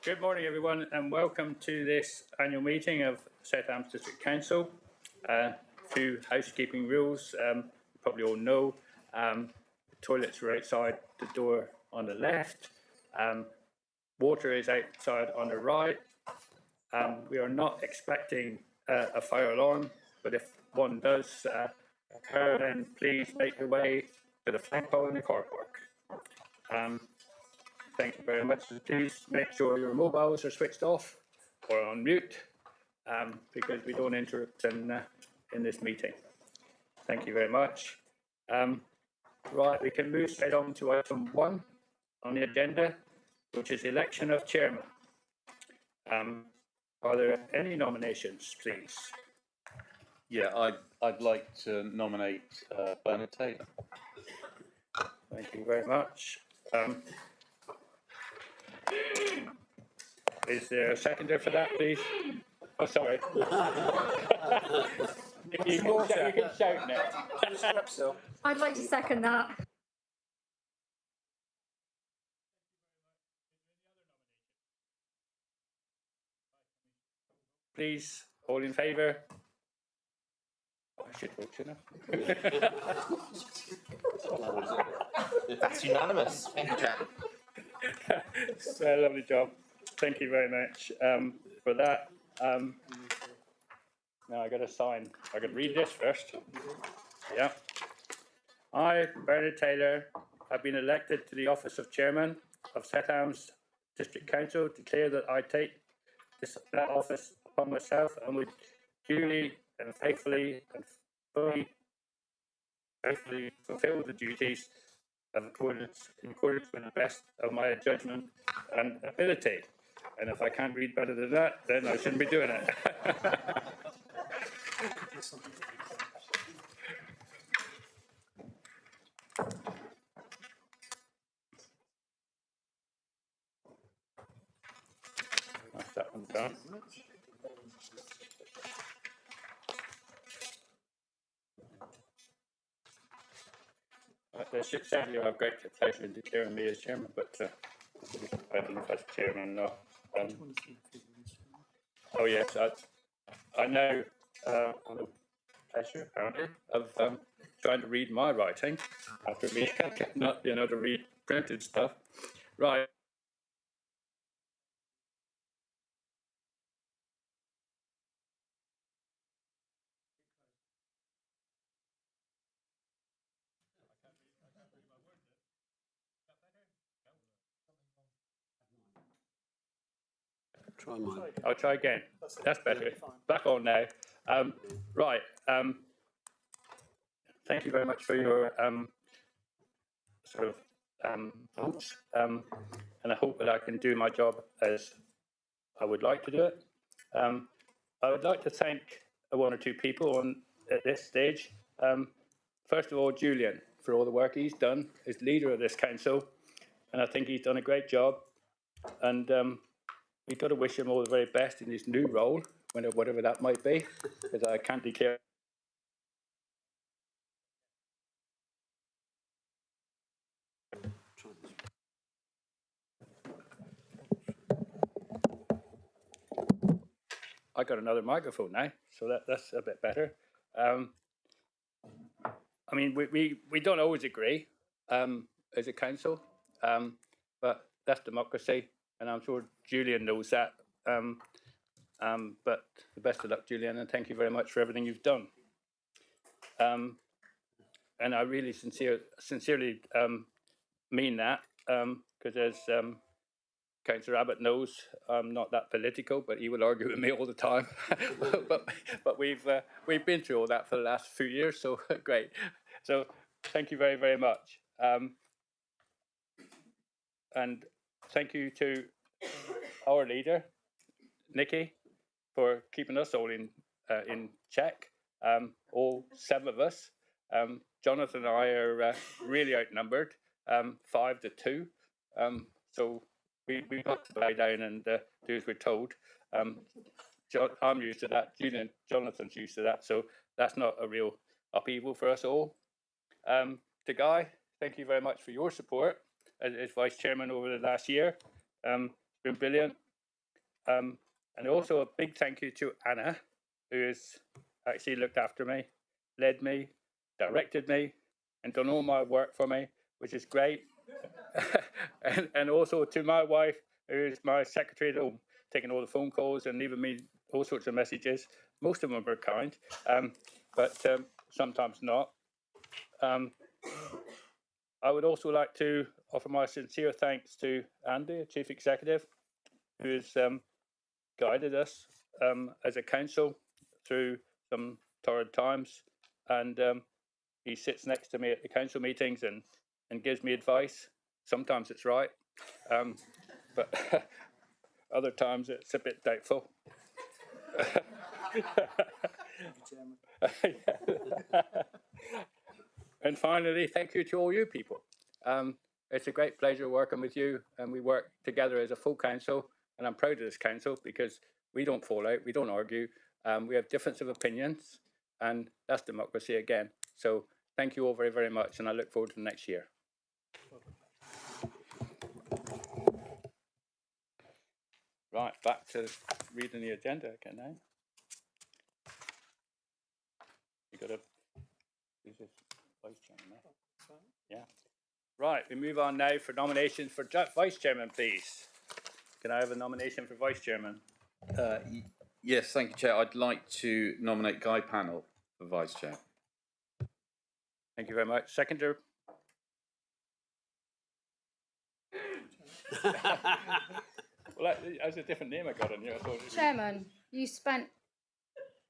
Good morning, everyone, and welcome to this annual meeting of South Hams District Council. Few housekeeping rules, you probably all know. The toilets are outside the door on the left. Water is outside on the right. We are not expecting a fire alarm, but if one does occur, then please make your way to the flagpole in the car park. Thank you very much. Please make sure your mobiles are switched off or on mute, because we don't interrupt in this meeting. Thank you very much. Right, we can move straight on to item 1 on the agenda, which is election of chairman. Are there any nominations, please? Yeah, I'd like to nominate Bernard Taylor. Thank you very much. Is there a seconder for that, please? Oh, sorry. you can shout now. I'd like to second that. Please, all in favour? I should vote, shouldn't I? That's unanimous. Thank you, Jack. So, lovely job. Thank you very much for that. Now I got to sign. I got to read this first. Yeah. I, Bernard Taylor, have been elected to the office of Chairman of South Hams District Council. Declare that I take that office upon myself and would duly and faithfully and fully fulfil the duties in accordance with the best of my judgment and ability. And if I can't read better than that, then I shouldn't be doing it. That's that one done. They should say you have great pleasure in declaring me as chairman, but I don't know if that's chairman or not. Oh yes, I know on the pleasure apparently of trying to read my writing after me not being able to read printed stuff. Right. Try mine. I'll try again. That's better. Back on now. Right. Thank you very much for your votes. And I hope that I can do my job as I would like to do it. I would like to thank one or two people at this stage. First of all, Julian, for all the work he's done as leader of this council. And I think he's done a great job. And we've got to wish him all the very best in his new role, whatever that might be, because I can't declare. I got another microphone now, so that's a bit better. I mean, we don't always agree as a council, but that's democracy, and I'm sure Julian knows that. But the best of luck, Julian, and thank you very much for everything you've done. And I really sincerely mean that, because as Councillor Abbott knows, I'm not that political, but he will argue with me all the time. but we've been through all that for the last few years, so great. So thank you very, very much. And thank you to our leader, Nikki, for keeping us all in check. All 7 of us. Jonathan and I are really outnumbered, 5 to 2. So we've got to bow down and do as we're told. I'm used to that. Jonathan's used to that. So that's not a real upheaval for us all. To Guy, thank you very much for your support as vice chairman over the last year. It's been brilliant. And also a big thank you to Anna, who has actually looked after me, led me, directed me, and done all my work for me, which is great. and also to my wife, who is my secretary at home, taking all the phone calls and leaving me all sorts of messages. Most of them were kind, but sometimes not. I would also like to offer my sincere thanks to Andy, Chief Executive, who has guided us as a council through some torrid times. And he sits next to me at the council meetings and gives me advice. Sometimes it's right, but other times it's a bit doubtful. And finally, thank you to all you people. It's a great pleasure working with you, and we work together as a full council. And I'm proud of this council because we don't fall out, we don't argue, we have difference of opinions, and that's democracy again. So thank you all very, very much, and I look forward to next year. Right, back to reading the agenda again now. You got to use this vice chairman now. Yeah. Right, we move on now for nominations for vice chairman, please. Can I have a nomination for vice chairman? Yes, thank you, Chair. I'd like to nominate Guy Pannell for Vice Chair. Thank you very much. Seconder? Well, that's a different name I got on here. I thought Chairman, you spent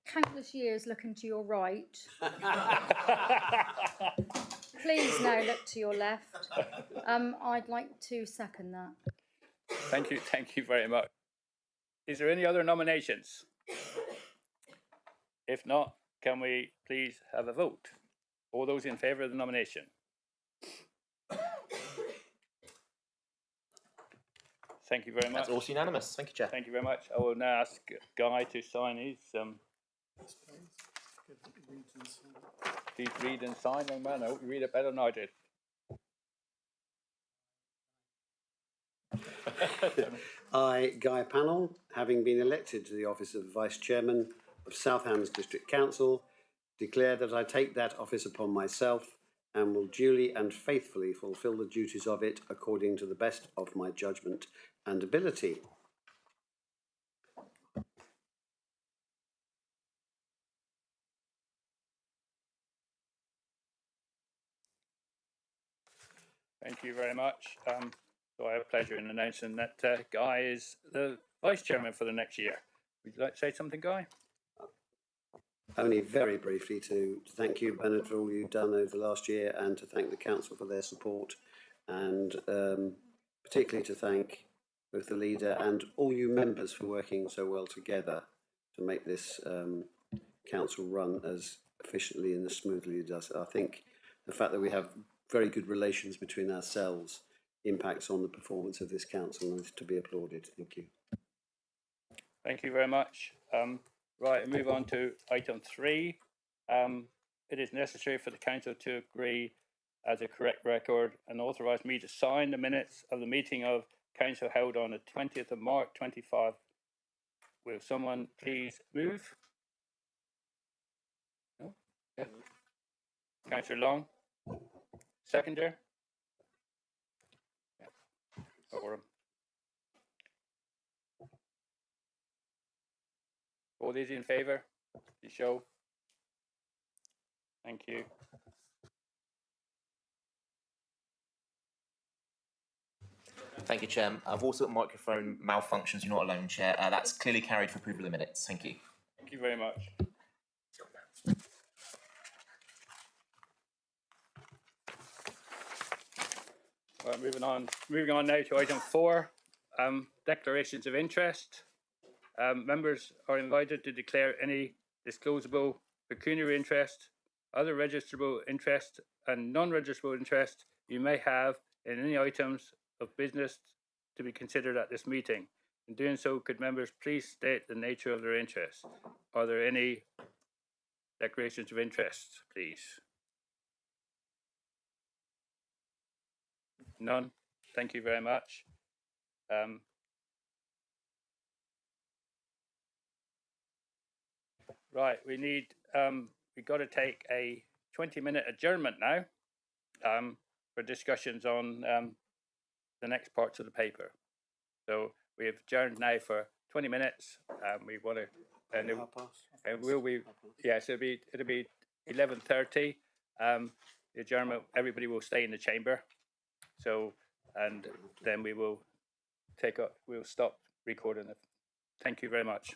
countless years looking to your right. Please now look to your left. I'd like to second that. Thank you very much. Is there any other nominations? If not, can we please have a vote? All those in favour of the nomination? Thank you very much. That's also unanimous. Thank you, Chair. Thank you very much. I will now ask Guy to sign his. Please read and sign, young man. I hope you read it better than I did. I, Guy Pannell, having been elected to the office of Vice Chairman of South Hams District Council, declare that I take that office upon myself and will duly and faithfully fulfil the duties of it according to the best of my judgment and ability. Thank you very much. So I have pleasure in announcing that Guy is the Vice Chairman for the next year. Would you like to say something, Guy? Only very briefly to thank you, Bernard, for all you've done over the last year, and to thank the Council for their support, and particularly to thank both the leader and all you members for working so well together to make this Council run as efficiently and as smoothly as it does. I think the fact that we have very good relations between ourselves impacts on the performance of this Council and is to be applauded. Thank you. Thank you very much. Right, we move on to item 3. It is necessary for the Council to agree as a correct record and authorise me to sign the minutes of the meeting of Council held on the 20th of March 25. Will someone please move? No? Yeah. Councillor Long? Seconder? Yeah. Or all these in favour? You show. Thank you. Thank you, Chair. I've also got microphone malfunctions. You're not alone, Chair. That's clearly carried for approval of the minutes. Thank you. Thank you very much. Right, moving on now to item 4, declarations of interest. Members are invited to declare any disclosable pecuniary interest, other registrable interest and non-registrable interest you may have in any items of business to be considered at this meeting. In doing so, could members please state the nature of their interest? Are there any declarations of interest, please? None. Thank you very much. Right, we need, we've got to take a 20-minute adjournment now for discussions on the next parts of the paper. So we have adjourned now for 20 minutes. We want to, and it will be, yes, it'll be 11:30. The adjournment, everybody will stay in the chamber. So, and then we will we'll stop recording it. Thank you very much.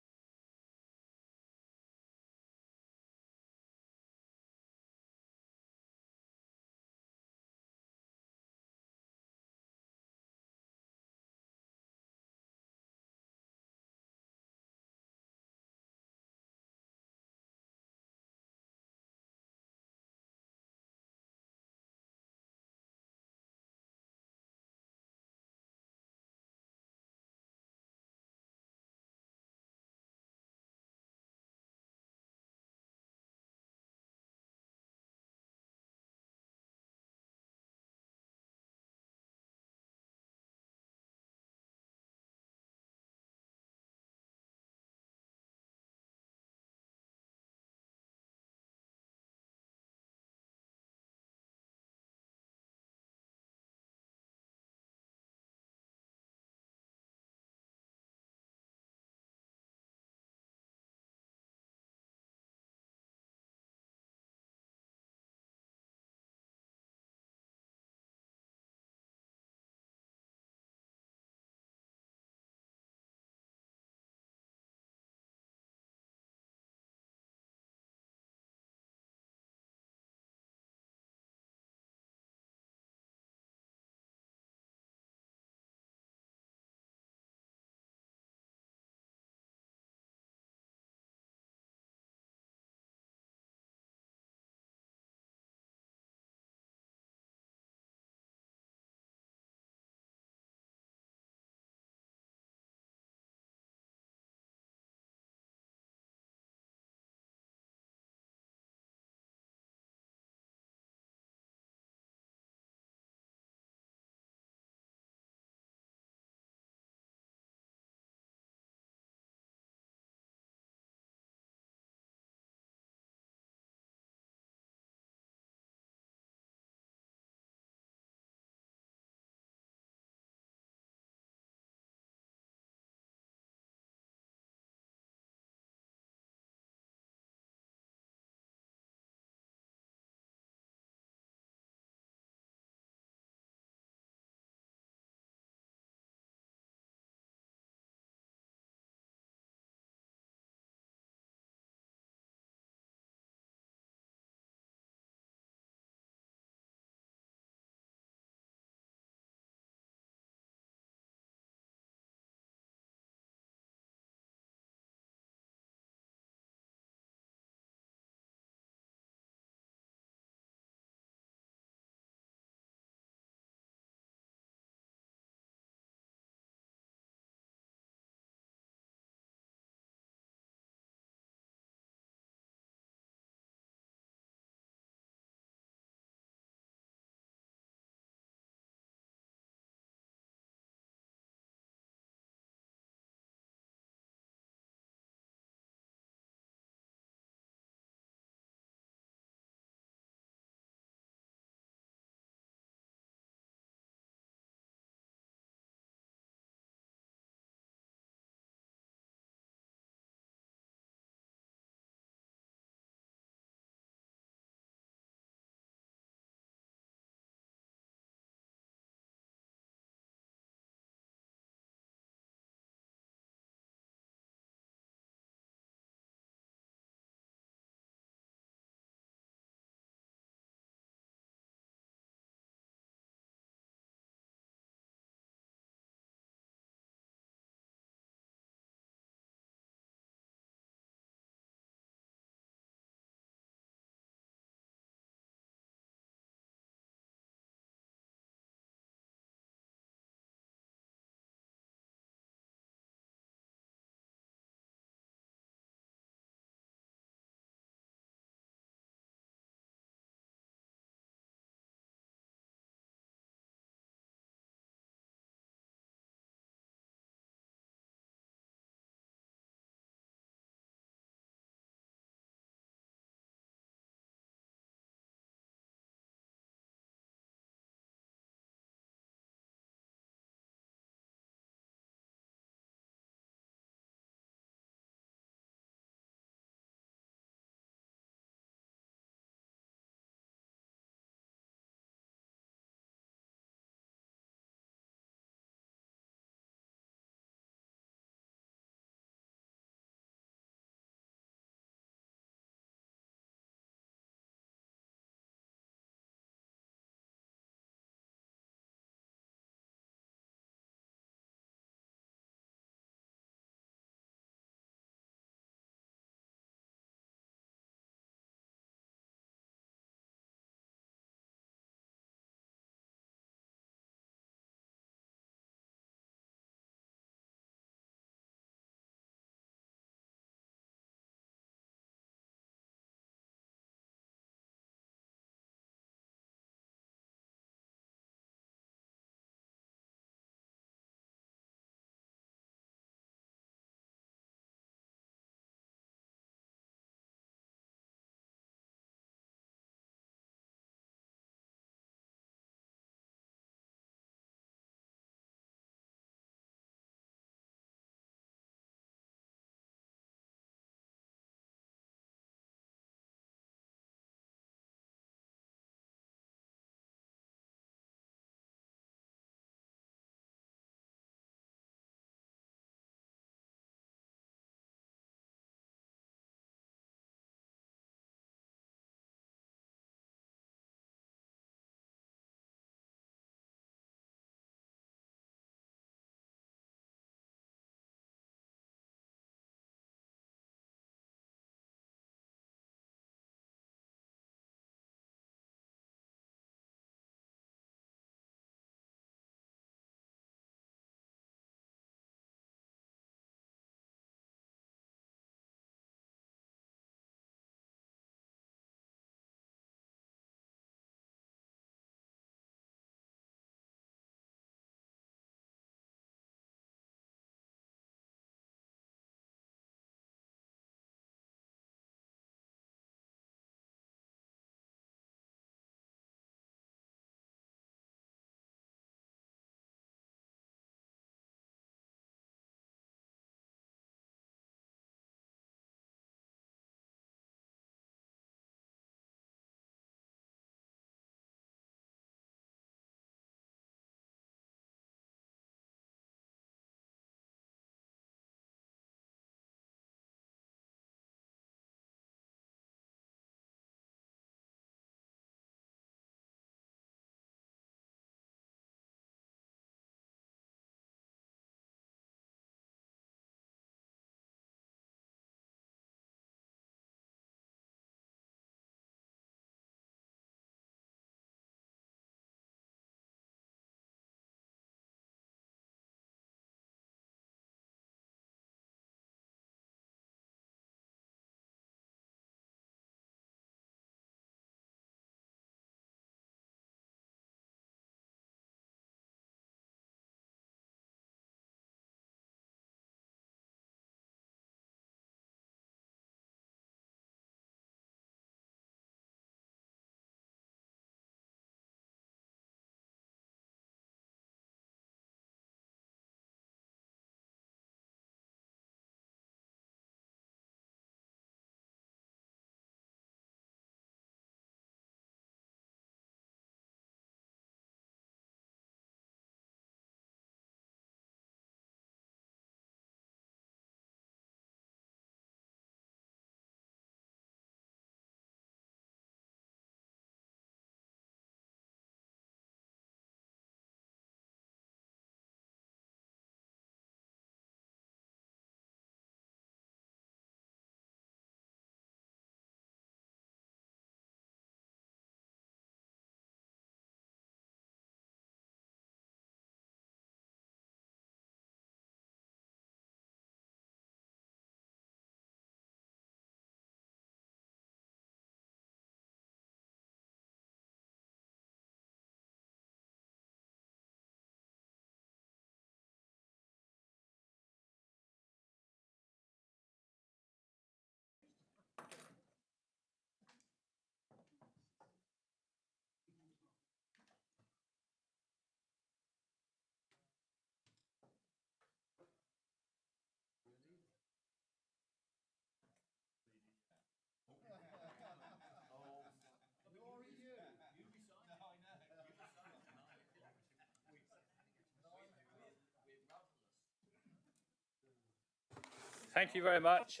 Thank you very much.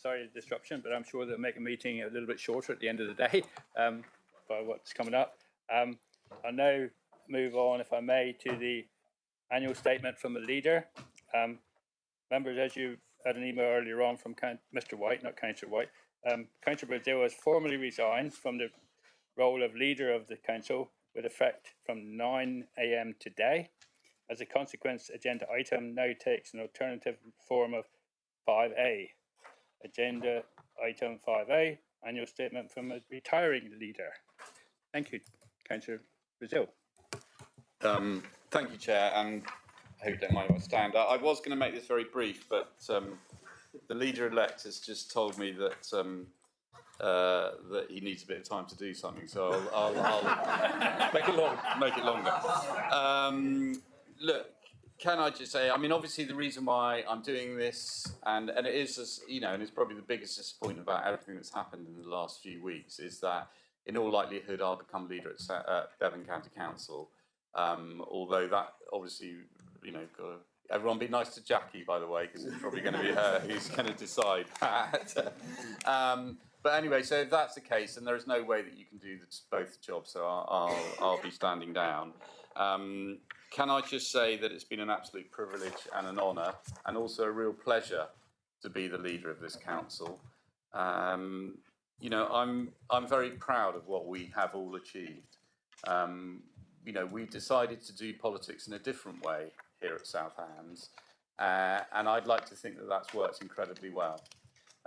Sorry the disruption, but I'm sure they'll make a meeting a little bit shorter at the end of the day by what's coming up. I'll now move on, if I may, to the annual statement from the leader. Members, as you had an email earlier on from Mr. White, not Councillor White, Councillor Brazil has formally resigned from the role of leader of the council with effect from 9 a.m. today. As a consequence, agenda item now takes an alternative form of 5A. Agenda item 5A, annual statement from a retiring leader. Thank you, Councillor Brazil. Thank you, Chair, and I hope you don't mind if I stand. I was going to make this very brief, but the leader-elect has just told me that that he needs a bit of time to do something, so I'll make it longer. Look, can I just say, I mean, obviously the reason why I'm doing this, and it is, you know, and it's probably the biggest disappointment about everything that's happened in the last few weeks, is that in all likelihood I'll become leader at Devon County Council. Although that obviously, you know, everyone be nice to Jackie, by the way, because it's probably going to be her who's going to decide that. But anyway, so if that's the case, then there is no way that you can do both jobs, so I'll be standing down. Can I just say that it's been an absolute privilege and an honour, and also a real pleasure to be the leader of this council. You know, I'm very proud of what we have all achieved. You know, we decided to do politics in a different way here at South Hams, and I'd like to think that that's worked incredibly well.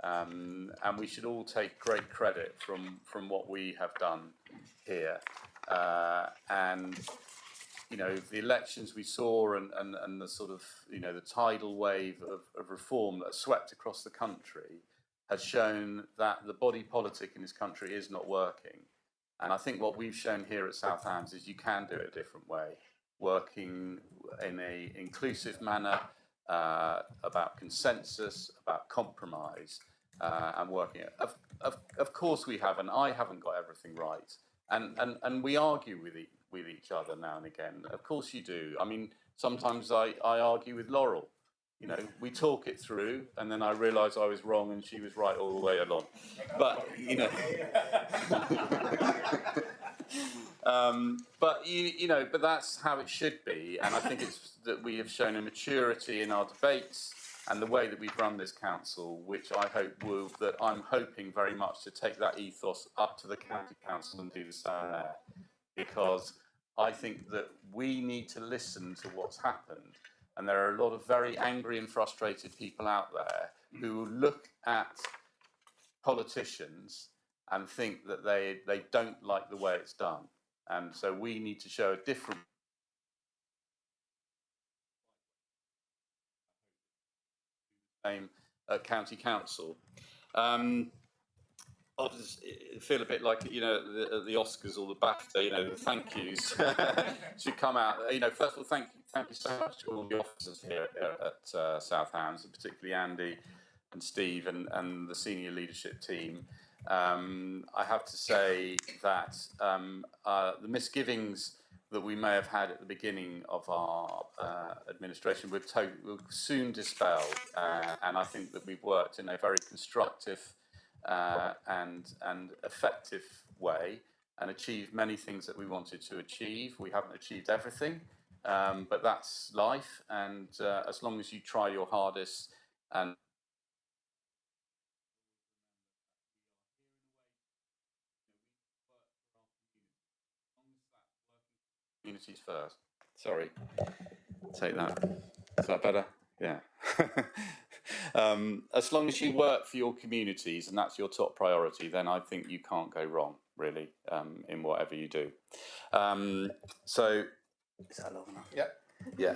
And we should all take great credit from what we have done here. And you know, the elections we saw and the sort of, you know, the tidal wave of reform that swept across the country has shown that the body politic in this country is not working. And I think what we've shown here at South Hams is you can do it a different way, working in an inclusive manner, about consensus, about compromise, and working it. Of course we have, and I haven't got everything right. And we argue with each other now and again. Of course you do. I mean, sometimes I argue with Laurel. You know, we talk it through, and then I realise I was wrong and she was right all the way along. But, you know... but you know, but that's how it should be, and I think it's that we have shown a maturity in our debates and the way that we've run this council, which I hope will, that I'm hoping very much to take that ethos up to the county council and do the same there, because I think that we need to listen to what's happened, and there are a lot of very angry and frustrated people out there who look at politicians and think that they don't like the way it's done. And so we need to show a different aim at county council. I feel a bit like, you know, the Oscars or the BAFTA, you know, the thank yous should come out. You know, first of all, thank you so much to all the officers here at South Hams, and particularly Andy and Steve and the senior leadership team. I have to say that the misgivings that we may have had at the beginning of our administration will soon dispel, and I think that we've worked in a very constructive and effective way and achieved many things that we wanted to achieve. We haven't achieved everything, but that's life, and as long as you try your hardest and communities first. Sorry, take that. Is that better? Yeah. As long as you work for your communities and that's your top priority, then I think you can't go wrong, really, in whatever you do. So, is that long enough? Yep. Yeah,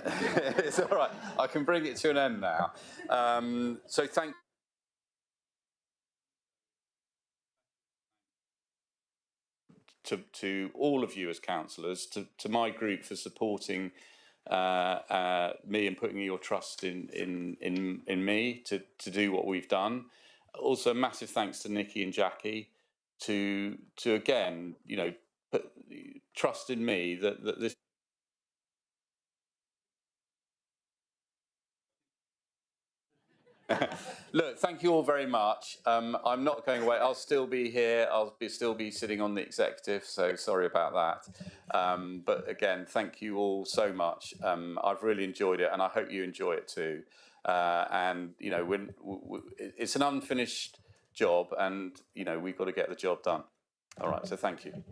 it's all right. I can bring it to an end now. So thank to all of you as councillors, to my group for supporting me and putting your trust in me to do what we've done. Also, massive thanks to Nikki and Jackie to again, you know, put trust in me that this. Look, thank you all very much. I'm not going away. I'll still be here. Still be sitting on the executive, so sorry about that. But again, thank you all so much. I've really enjoyed it, and I hope you enjoy it too. And you know, it's an unfinished job, and you know, we've got to get the job done. All right. So thank you.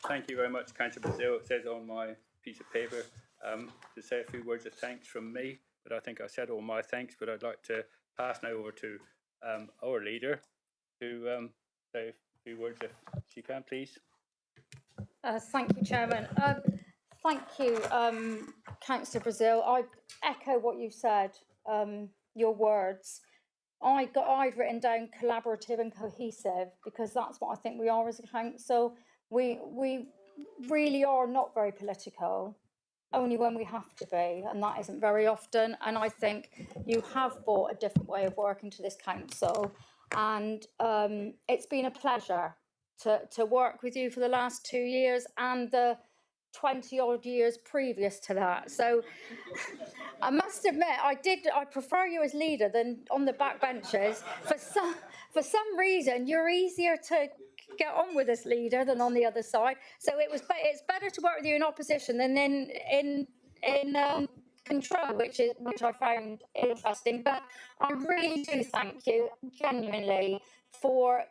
Thank you very much, Councillor Brazil. It says on my piece of paper to say a few words of thanks from me, but I think I said all my thanks, but I'd like to pass now over to our leader to say a few words if she can, please. Thank you, Chairman. Thank you, Councillor Brazil. I echo what you said, your words. I'd written down collaborative and cohesive because that's what I think we are as a council. We really are not very political, only when we have to be, and that isn't very often. And I think you have brought a different way of working to this council, and it's been a pleasure to work with you for the last 2 years and the 20 odd years previous to that. So I must admit, I prefer you as leader than on the back benches. For some reason, you're easier to get on with as leader than on the other side. So it's better to work with you in opposition than in control, which I found interesting. But I really do thank you genuinely for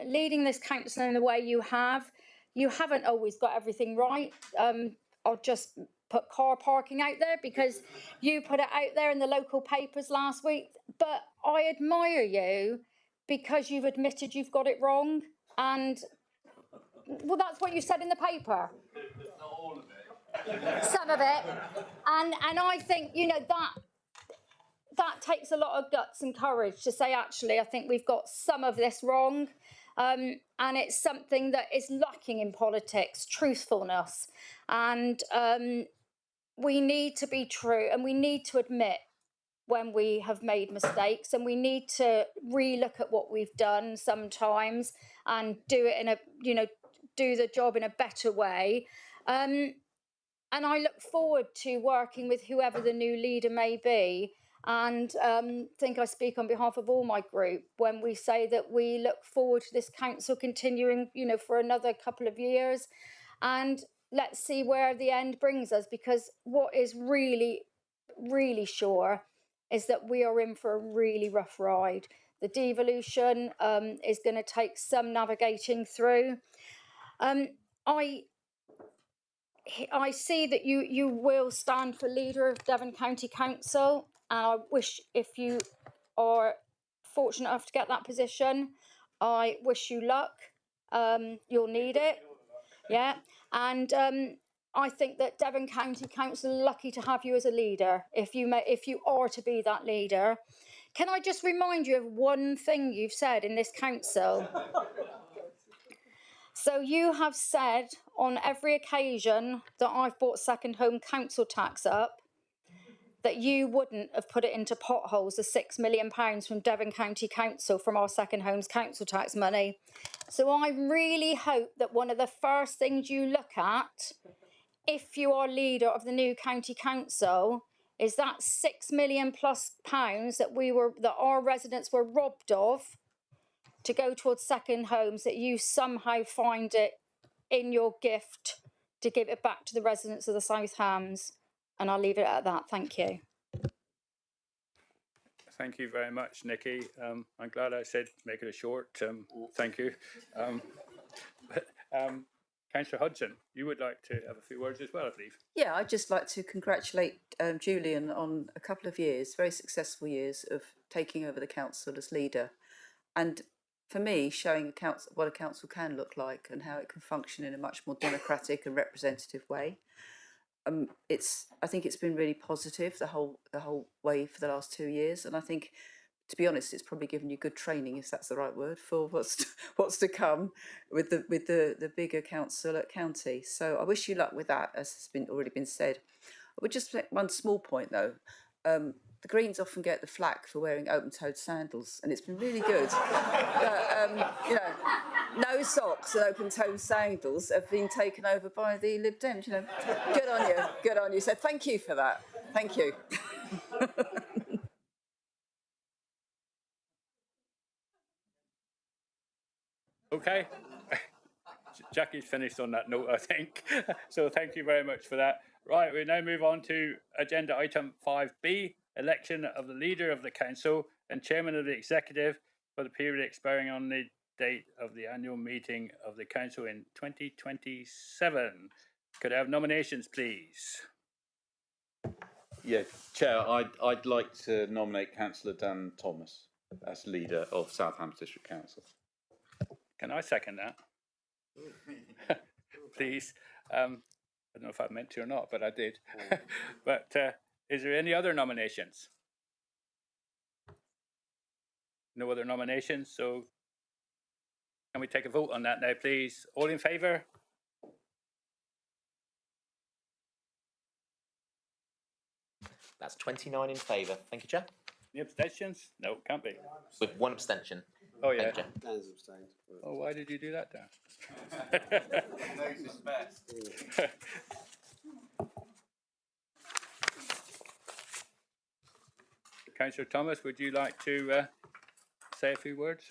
leading this council in the way you have. You haven't always got everything right. I'll just put car parking out there because you put it out there in the local papers last week. But I admire you because you've admitted you've got it wrong. And, well, that's what you said in the paper. Not all of it. Some of it. And I think, you know, that takes a lot of guts and courage to say, actually, I think we've got some of this wrong. And it's something that is lacking in politics, truthfulness. And we need to be true, and we need to admit when we have made mistakes, and we need to relook at what we've done sometimes and do it in a, you know, do the job in a better way. And I look forward to working with whoever the new leader may be. And think I speak on behalf of all my group when we say that we look forward to this council continuing, you know, for another couple of years. And let's see where the end brings us, because what is really, really sure is that we are in for a really rough ride. The devolution is going to take some navigating through. I see that you will stand for leader of Devon County Council, and I wish, if you are fortunate enough to get that position, I wish you luck. You'll need it. Yeah. And I think that Devon County Council are lucky to have you as a leader, if you are to be that leader. Can I just remind you of one thing you've said in this council? So you have said on every occasion that I've brought second home council tax up, that you wouldn't have put it into potholes, the £6 million from Devon County Council from our second homes council tax money. So I really hope that one of the first things you look at, if you are leader of the new county council, is that £6 million plus that our residents were robbed of to go towards second homes, that you somehow find it in your gift to give it back to the residents of the South Hams. And I'll leave it at that. Thank you. Thank you very much, Nikki. I'm glad I said make it a short. Thank you. Councillor Hudson, you would like to have a few words as well, I believe. Yeah, I'd just like to congratulate Julian on a couple of years, very successful years of taking over the council as leader. And for me, showing what a council can look like and how it can function in a much more democratic and representative way. I think it's been really positive the whole way for the last 2 years, and I think, to be honest, it's probably given you good training, if that's the right word, for what's to come with the bigger council at county. So I wish you luck with that, as has already been said. I would just make one small point though. the Greens often get the flack for wearing open-toed sandals, and it's been really good. But, you know, no socks and open-toed sandals have been taken over by the Lib Dems. You know, good on you, good on you. So thank you for that. Thank you. Okay. Jackie's finished on that note, I think. So thank you very much for that. Right, we now move on to agenda item 5B, election of the leader of the council and chairman of the executive for the period expiring on the date of the annual meeting of the council in 2027. Could I have nominations, please? Yeah, Chair, I'd like to nominate Councillor Dan Thomas as leader of Southampton District Council. Can I second that? Please. I don't know if I meant to or not, but I did. But is there any other nominations? No other nominations, so can we take a vote on that now, please? All in favour? That's 29 in favour. Thank you, Chair. Any abstentions? No, can't be. With one abstention. Oh, yeah. Thank you, Chair. Dan's abstained. Oh, why did you do that, Dan? Knows his best. Councillor Thomas, would you like to say a few words?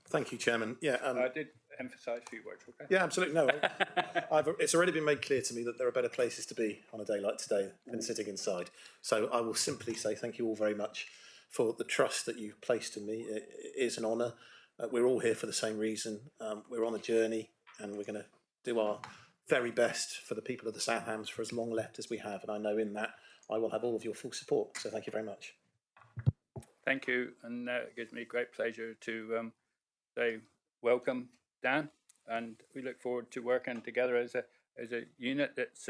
Thank you, Chairman. Yeah, I did emphasise a few words, okay? yeah, absolutely. No, it's already been made clear to me that there are better places to be on a day like today than sitting inside. So I will simply say thank you all very much for the trust that you've placed in me. It is an honour. We're all here for the same reason. We're on a journey, and we're going to do our very best for the people of the South Hams for as long left as we have. And I know in that I will have all of your full support. So thank you very much. Thank you, and it gives me great pleasure to say welcome, Dan, and we look forward to working together as a unit that's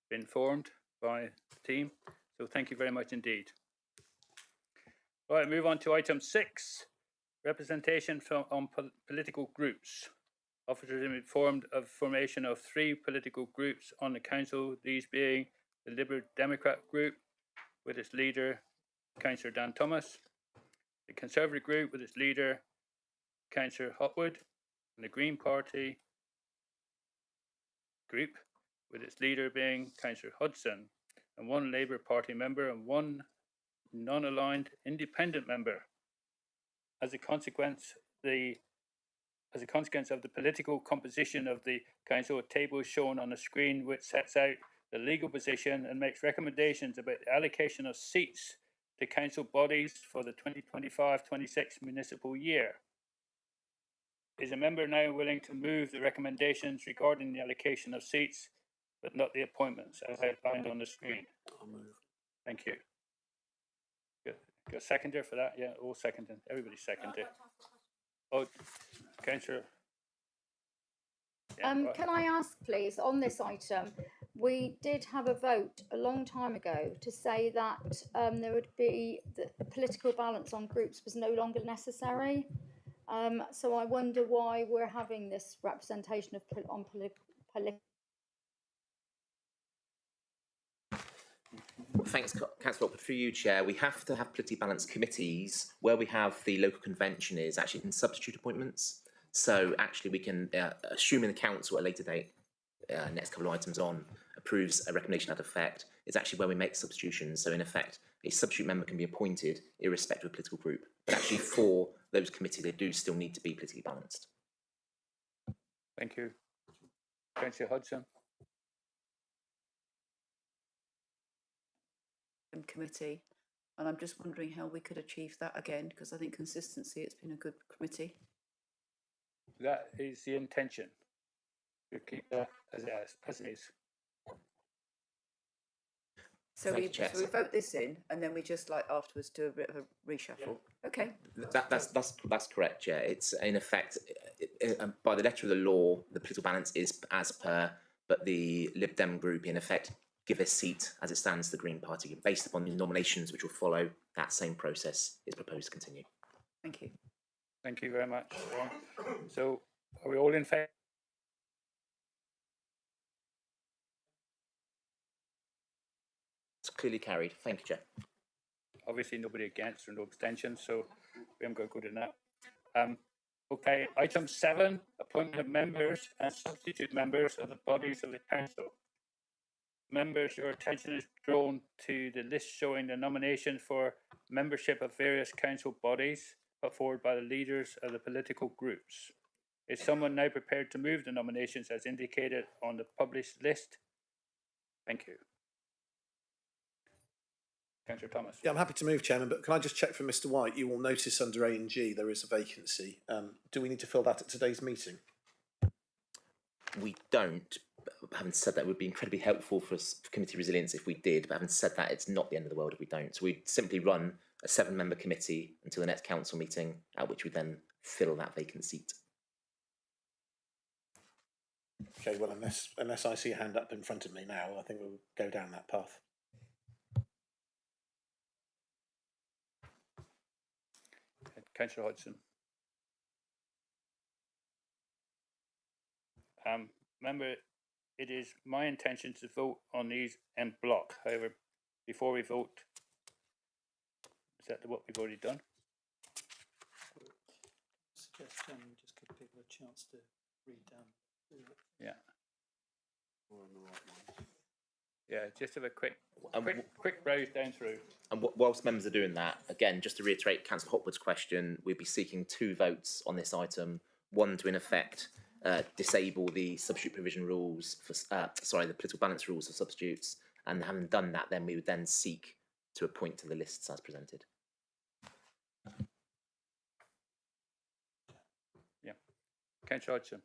been formed by the team. So thank you very much indeed. All right, move on to item 6, representation on political groups. Officers have been informed of formation of 3 political groups on the council, these being the Liberal Democrat group with its leader Councillor Dan Thomas, the Conservative group with its leader Councillor Hotwood, and the Green Party group with its leader being Councillor Hudson, and 1 Labour Party member and 1 non-aligned independent member. As a consequence of the political composition of the council, a table is shown on the screen which sets out the legal position and makes recommendations about the allocation of seats to council bodies for the 2025-26 municipal year. Is a member now willing to move the recommendations regarding the allocation of seats, but not the appointments, as outlined on the screen? I'll move. Thank you. Got a seconder for that? Yeah, all seconding. Everybody's seconding. Oh, Councillor. Yeah, right. Can I ask, please, on this item, we did have a vote a long time ago to say that there would be the political balance on groups was no longer necessary. So I wonder why we're having this representation of on political. Thanks, Councillor Watford. For you, Chair, we have to have politically balanced committees where we have the local convention is actually in substitute appointments. So actually we can, assuming the council at a later date, next couple of items on, approves a recommendation to that effect, is actually where we make substitutions. So in effect, a substitute member can be appointed irrespective of political group. But actually for those committees, they do still need to be politically balanced. Thank you. Councillor Hudson. Committee, and I'm just wondering how we could achieve that again, because I think consistency, it's been a good committee. That is the intention. To keep that as it is. So Thank we you, Chair. so we vote this in, and then we just like afterwards do a bit of a reshuffle. Okay. That's correct, Chair. It's in effect, by the letter of the law, the political balance is as per, but the Lib Dem group in effect give a seat as it stands to the Green Party based upon the nominations which will follow. That same process is proposed to continue. Thank you. Thank you very much. So are we all in favour? It's clearly carried. Thank you, Chair. obviously nobody against or no abstentions, so we haven't got to go to that. Okay, item 7, appointment of members and substitute members of the bodies of the council. Members, your attention is drawn to the list showing the nomination for membership of various council bodies put forward by the leaders of the political groups. Is someone now prepared to move the nominations as indicated on the published list? Thank you. Councillor Thomas. Yeah, I'm happy to move, Chairman, but can I just check for Mr White? You will notice under A and G there is a vacancy. Do we need to fill that at today's meeting? We don't. But having said that, it would be incredibly helpful for committee resilience if we did. But having said that, it's not the end of the world if we don't. So we'd simply run a 7-member committee until the next council meeting, at which we then fill that vacant seat. Okay, well, unless I see a hand up in front of me now, I think we'll go down that path. Councillor Hodgson. Remember, it is my intention to vote on these en bloc. However, before we vote, is that what we've already done? Suggest we just give people a chance to read down. Yeah. Yeah, just have a quick browse down through. And whilst members are doing that, again, just to reiterate Councillor Hopwood's question, we'll be seeking 2 votes on this item. One to, in effect, disable the substitute provision rules for, the political balance rules for substitutes. And having done that, then we would then seek to appoint to the lists as presented. Yeah. Councillor Hodgson.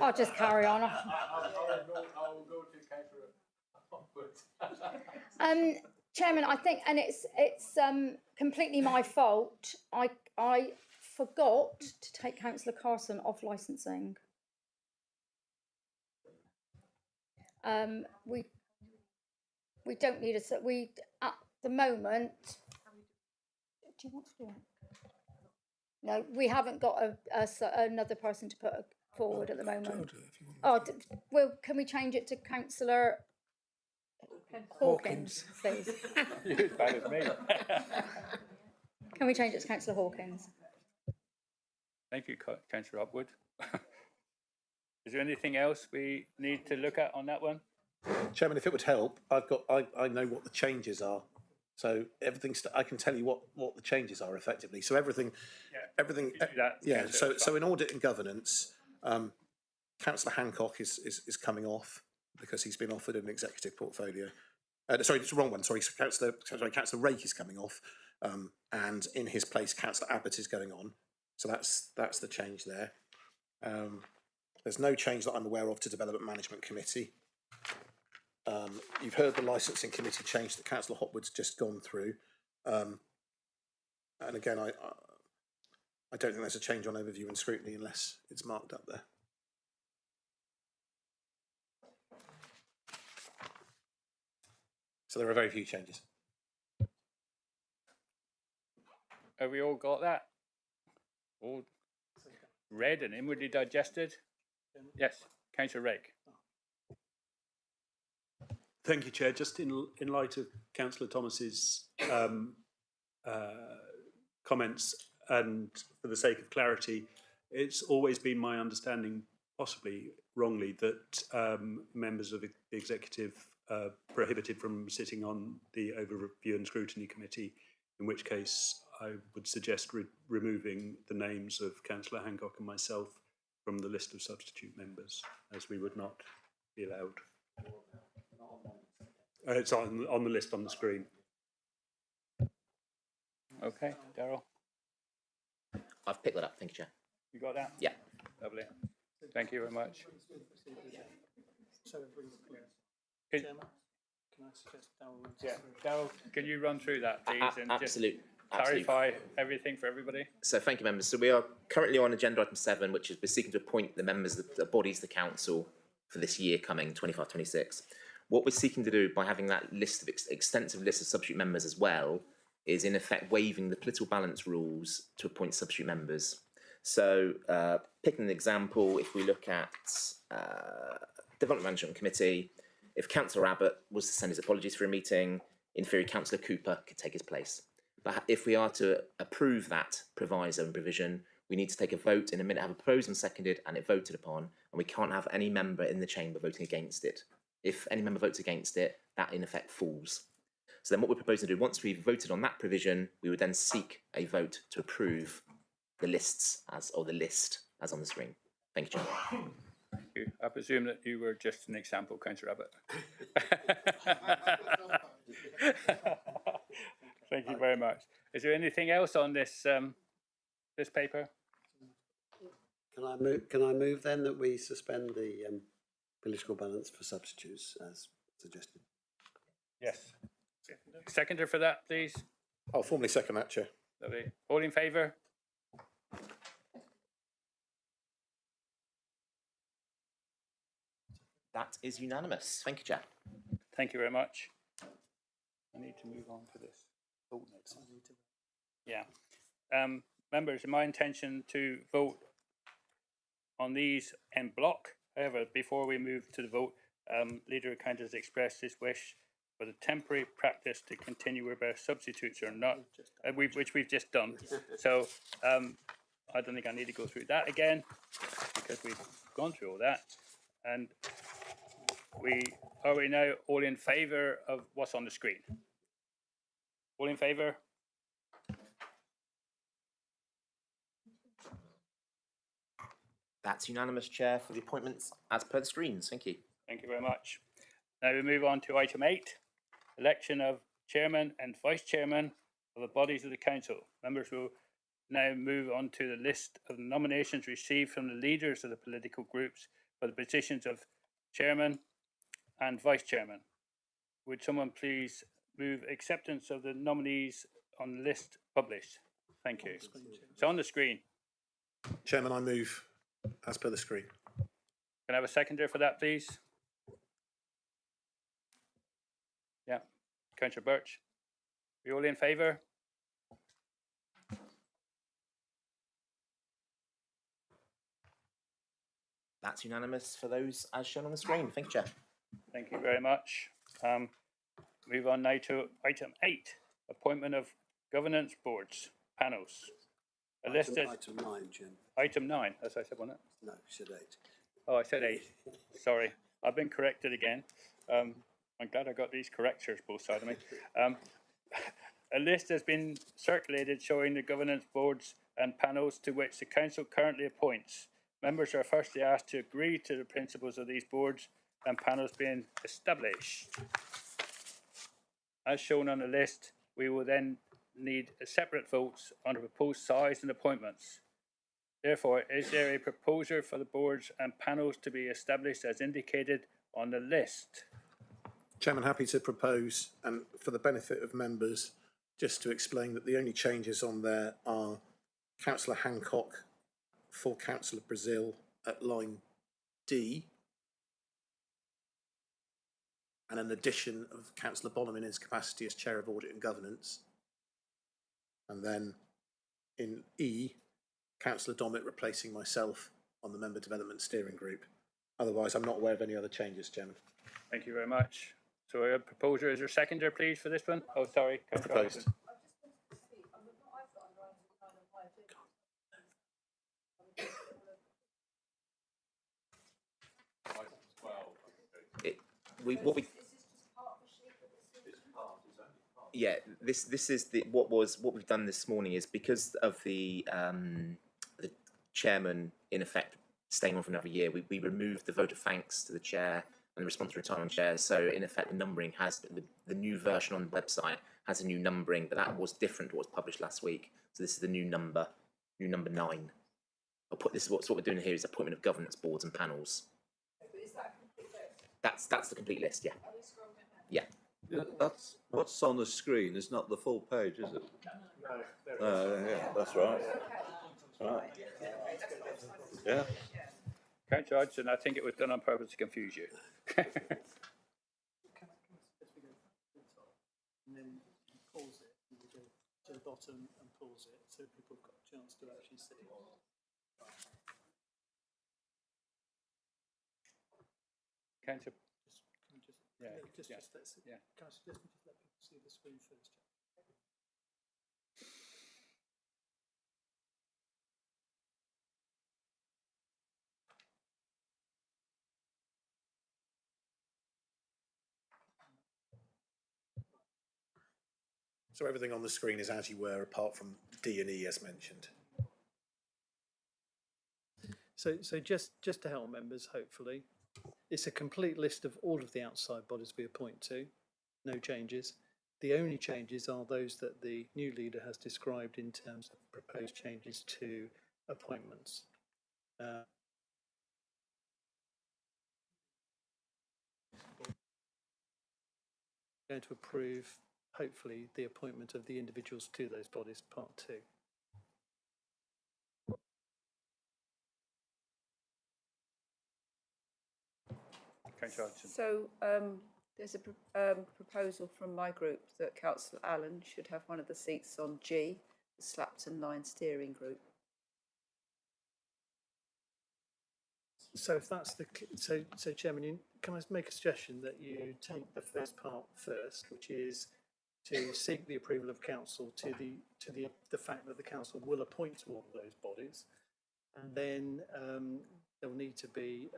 I'll just carry on. Chairman, I think, and it's completely my fault. I forgot to take Councillor Carson off licensing. We don't need at the moment. Do you want to do it? No, we haven't got another person to put forward at the moment. Well, can we change it to Councillor Hawkins, please? You're as bad as me. Can we change it to Councillor Hawkins? Thank you, Councillor Hopwood. Is there anything else we need to look at on that one? Chairman, if it would help, I know what the changes are. So I can tell you what the changes are effectively. So everything. So in audit and governance, Councillor Hancock is coming off because he's been offered an executive portfolio. Sorry, it's the wrong one. Sorry, Councillor Rake is coming off, and in his place, Councillor Abbott is going on. So that's the change there. There's no change that I'm aware of to Development Management Committee. You've heard the licensing committee change that Councillor Hopwood's just gone through. And again, I don't think there's a change on overview and scrutiny unless it's marked up there. So there are very few changes. Have we all got that? All read and inwardly digested? Yes, Councillor Rake. Thank you, Chair. Just in light of Councillor Thomas's comments, and for the sake of clarity, it's always been my understanding, possibly wrongly, that members of the executive are prohibited from sitting on the Overview and Scrutiny Committee, in which case I would suggest removing the names of Councillor Hancock and myself from the list of substitute members, as we would not be allowed. It's on the list on the screen. Okay, Darryl. I've picked that up, thank you, Chair. You got that? Yeah. Lovely. Thank you very much. Chairman, can I suggest Darryl? Yeah, Darryl, can you run through that, please, and just clarify everything for everybody? So thank you, members. So we are currently on agenda item 7, which is we're seeking to appoint the members of the bodies of the council for this year coming, 25-26. What we're seeking to do by having that list of extensive list of substitute members as well is in effect waiving the political balance rules to appoint substitute members. So picking an example, if we look at Development Management Committee, If Councillor Abbott was to send his apologies for a meeting, in theory, Councillor Cooper could take his place. But if we are to approve that proviso and provision, we need to take a vote in a minute, have it proposed and seconded, and it voted upon, and we can't have any member in the chamber voting against it. If any member votes against it, that in effect falls. So then what we're proposing to do, once we've voted on that provision, we would then seek a vote to approve the lists the list as on the screen. Thank you, Chair. I presume that you were just an example, Councillor Abbott. Thank you very much. Is there anything else on this this paper? Can I move then that we suspend the political balance for substitutes as suggested? Yes. Seconder for that, please. I'll formally second that, Chair. Lovely. All in favour? That is unanimous. Thank you, Chair. Thank you very much. I need to move on to this. Vote next. Yeah. Members, my intention to vote on these en bloc. However, before we move to the vote, Leader Kind has expressed his wish for the temporary practice to continue where substitutes are not, which we've just done. So I don't think I need to go through that again because we've gone through all that. And are we now all in favour of what's on the screen? All in favour? That's unanimous, Chair, for the appointments as per the screens. Thank you. Thank you very much. Now we move on to item 8, election of chairman and vice chairman of the bodies of the council. Members will now move on to the list of nominations received from the leaders of the political groups for the positions of chairman and vice chairman. Would someone please move acceptance of the nominees on the list published? Thank you. It's on the screen. Chairman, I move as per the screen. Can I have a seconder for that, please? Yeah, Councillor Birch. Are you all in favour? That's unanimous for those as shown on the screen. Thank you, Chair. Thank you very much. Move on now to item 8, appointment of governance boards, panels. A list is Item 9, Jim. item 9, as I said, wasn't it? No, you said 8. Oh, I said 8. Sorry, I've been corrected again. I'm glad I got these correctors both sides of me. A list has been circulated showing the governance boards and panels to which the council currently appoints. Members are firstly asked to agree to the principles of these boards and panels being established. As shown on the list, we will then need separate votes on the proposed size and appointments. Therefore, is there a proposer for the boards and panels to be established as indicated on the list? Chairman, happy to propose, and for the benefit of members, just to explain that the only changes on there are Councillor Hancock for Councillor Brazil at line D, and an addition of Councillor Bonham in his capacity as Chair of Audit and Governance. And then in E, Councillor Dommett replacing myself on the Member Development Steering Group. Otherwise, I'm not aware of any other changes, Chairman. Thank you very much. So a proposer, is there a seconder, please, for this one? Oh, sorry. Proposed. Yeah, this is what we've done this morning is because of the chairman in effect staying on for another year. We removed the vote of thanks to the chair and the response to retirement chair. So in effect, the numbering has the new version on the website has a new numbering, but that was different to what was published last week. So this is the new number 9. This is what we're doing here is appointment of governance boards and panels. That's the complete list. Yeah. Yeah. Yeah, that's what's on the screen is not the full page, is it? No. Yeah, that's right. That's right. Yeah. Councillor Hodgson, I think it was done on purpose to confuse you. And then pulls it and we go to the bottom and pulls it so people have got a chance to actually see it. Councillor, Yeah, Just, yeah, let's, yeah. can I suggest we just let people see the screen first? So everything on the screen is as you were, apart from D and E as mentioned. So just to help members, hopefully, it's a complete list of all of the outside bodies we appoint to, no changes. The only changes are those that the new leader has described in terms of proposed changes to appointments. Going to approve, hopefully, the appointment of the individuals to those bodies, part 2. Councillor Hodgson. So there's a proposal from my group that Councillor Allen should have one of the seats on G, the Slapton Line Steering Group. So if that's the so Chairman, can I make a suggestion that you take the first part first, which is to seek the approval of council to the fact that the council will appoint to all of those bodies, and then there'll need to be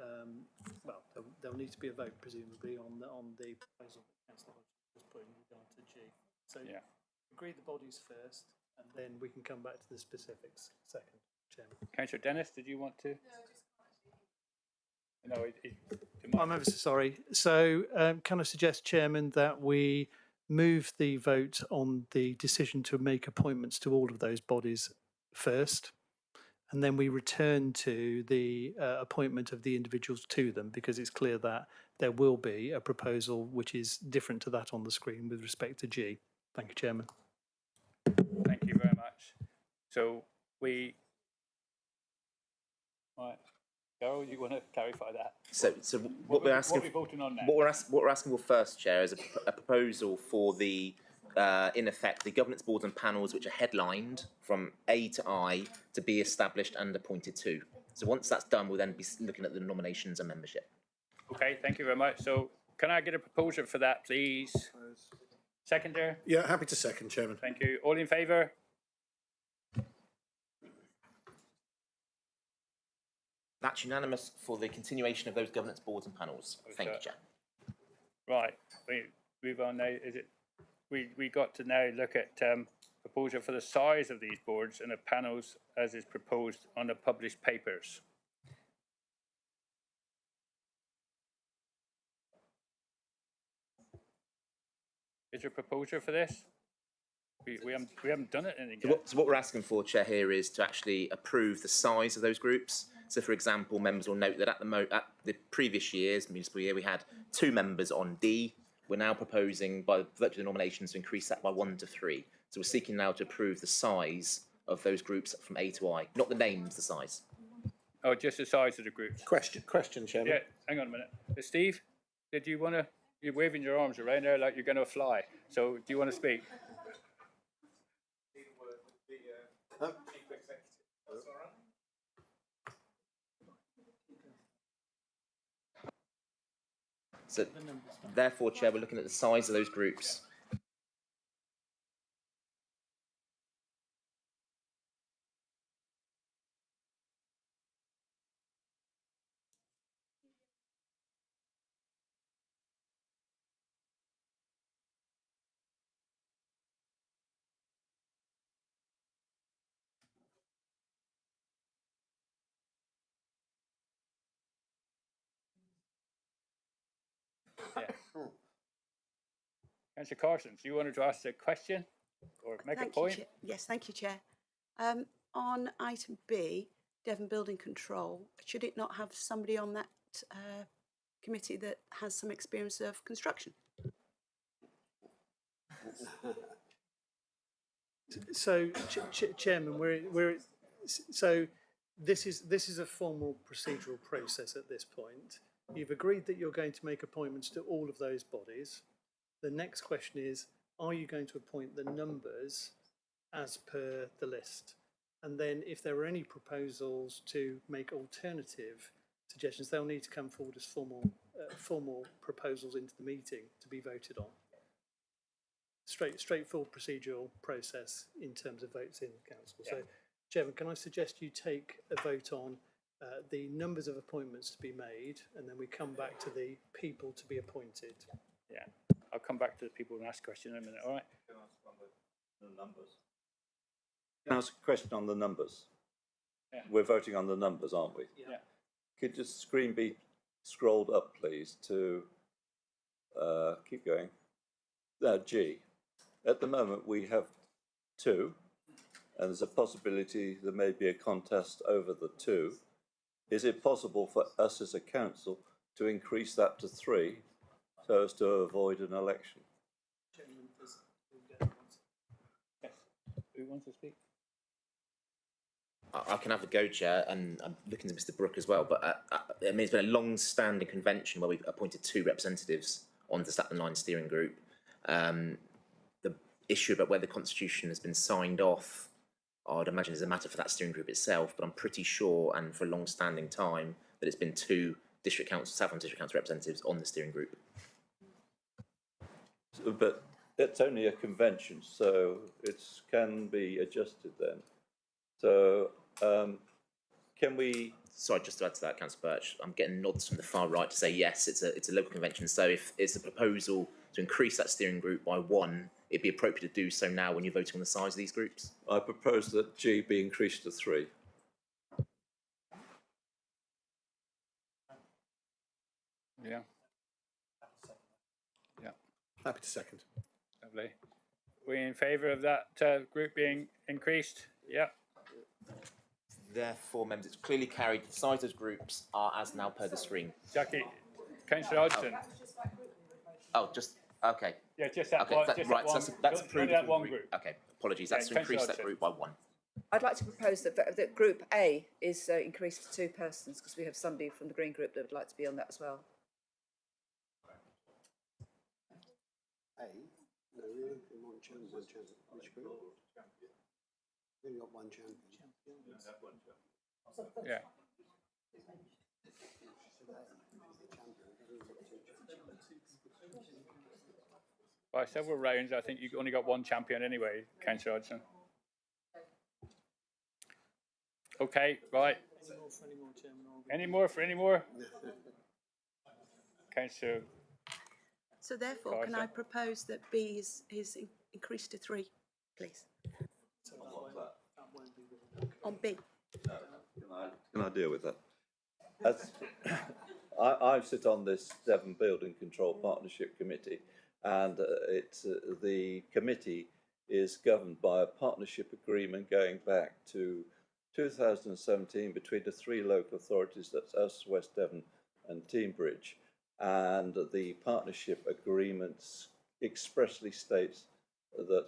there'll need to be a vote presumably on the proposal that Councillor Hodgson was putting in regard to G. So Yeah. agree the bodies first, and then we can come back to the specifics second, Chairman. Councillor Dennis, did you want to? No, I'm ever so sorry. So can I suggest, Chairman, that we move the vote on the decision to make appointments to all of those bodies first, and then we return to the appointment of the individuals to them, because it's clear that there will be a proposal which is different to that on the screen with respect to G. Thank you, Chairman. Thank you very much. So right. Carol, you want to clarify that? So what we're asking, what are we voting on now? what we're asking for first, Chair, is a proposal for the, in effect, the governance boards and panels which are headlined from A to I to be established and appointed to. So once that's done, we'll then be looking at the nominations and membership. Okay, thank you very much. So can I get a proposal for that, please? Seconder? Yeah, happy to second, Chairman. Thank you. All in favour? That's unanimous for the continuation of those governance boards and panels. Thank you, Chair. Right, we move on now. Is it? We got to now look at proposal for the size of these boards and the panels as is proposed on the published papers. Is there a proposal for this? We haven't done it anything yet. So what we're asking for, Chair, here is to actually approve the size of those groups. So, for example, members will note that at the previous year's municipal year, we had 2 members on D. We're now proposing, by virtue of the nominations, to increase that by 1 to 3. So we're seeking now to approve the size of those groups from A to I, not the names, the size. Oh, just the size of the groups. Question, Chairman. Yeah, hang on a minute. Steve, did you want to? You're waving your arms around there like you're going to fly. So, do you want to speak? So, therefore, Chair, we're looking at the size of those groups. Yeah. Councillor Carson, do you want to ask a question or make a point? Yes, thank you, Chair. On item B, Devon Building Control, should it not have somebody on that committee that has some experience of construction? So, Chairman, so this is a formal procedural process at this point. You've agreed that you're going to make appointments to all of those bodies. The next question is, are you going to appoint the numbers as per the list? And then if there are any proposals to make alternative suggestions, they'll need to come forward as formal formal proposals into the meeting to be voted on. Straightforward procedural process in terms of votes in council. So, Chairman, can I suggest you take a vote on the numbers of appointments to be made, and then we come back to the people to be appointed. Yeah, I'll come back to the people and ask questions in a minute, all right? Can I ask on the numbers? Can I ask a question on the numbers? Yeah. We're voting on the numbers, aren't we? Yeah. Could the screen be scrolled up, please, to keep going? G. At the moment, we have 2, and there's a possibility there may be a contest over the 2. Is it possible for us as a council to increase that to 3 so as to avoid an election? Yes. Who wants to speak? I can have a go, Chair, and I'm looking to Mr. Brooke as well. But I mean, it's been a long-standing convention where we've appointed 2 representatives on the Slackland Line Steering Group. The issue about whether the Constitution has been signed off, I'd imagine, is a matter for that steering group itself. But I'm pretty sure, and for a long-standing time, that it's been 2 District Council, Southland District Council representatives on the steering group. So, but it's only a convention, so it can be adjusted then. So can we? Sorry, just to add to that, Councillor Birch, I'm getting nods from the far right to say yes, it's a local convention. So if it's a proposal to increase that steering group by 1, it'd be appropriate to do so now when you're voting on the size of these groups. I propose that G be increased to 3. Yeah. Yeah, Happy to second. lovely. We in favour of that group being increased? Yeah. Therefore, members, it's clearly carried. The size of groups are as now per the screen. Jackie, Councillor Hodgson. Oh, just okay. Yeah, just that Okay, one. that, Just right. that one, So that's only approved. that one group. Okay, apologies. That's to Yeah, increase that Councillor group by 1. I'd like to propose that Group A is increased to 2 persons, because we have somebody from the Green Group that would like to be on that as well. A? No, we only got one champion. Which group? We only got one champion. Yeah. By several rounds, I think you only got one champion anyway, Councillor Hodgson. Okay, right. Any more for any more, Chairman? Any more for any more? Councillor, So therefore, can I propose that B is increased to 3, please? So that won't be On B. Can I deal with that? As I sit on this Devon Building Control Partnership Committee, and the committee is governed by a partnership agreement going back to 2017 between the 3 local authorities, that's us, West Devon and Teignbridge, and the partnership agreement expressly states that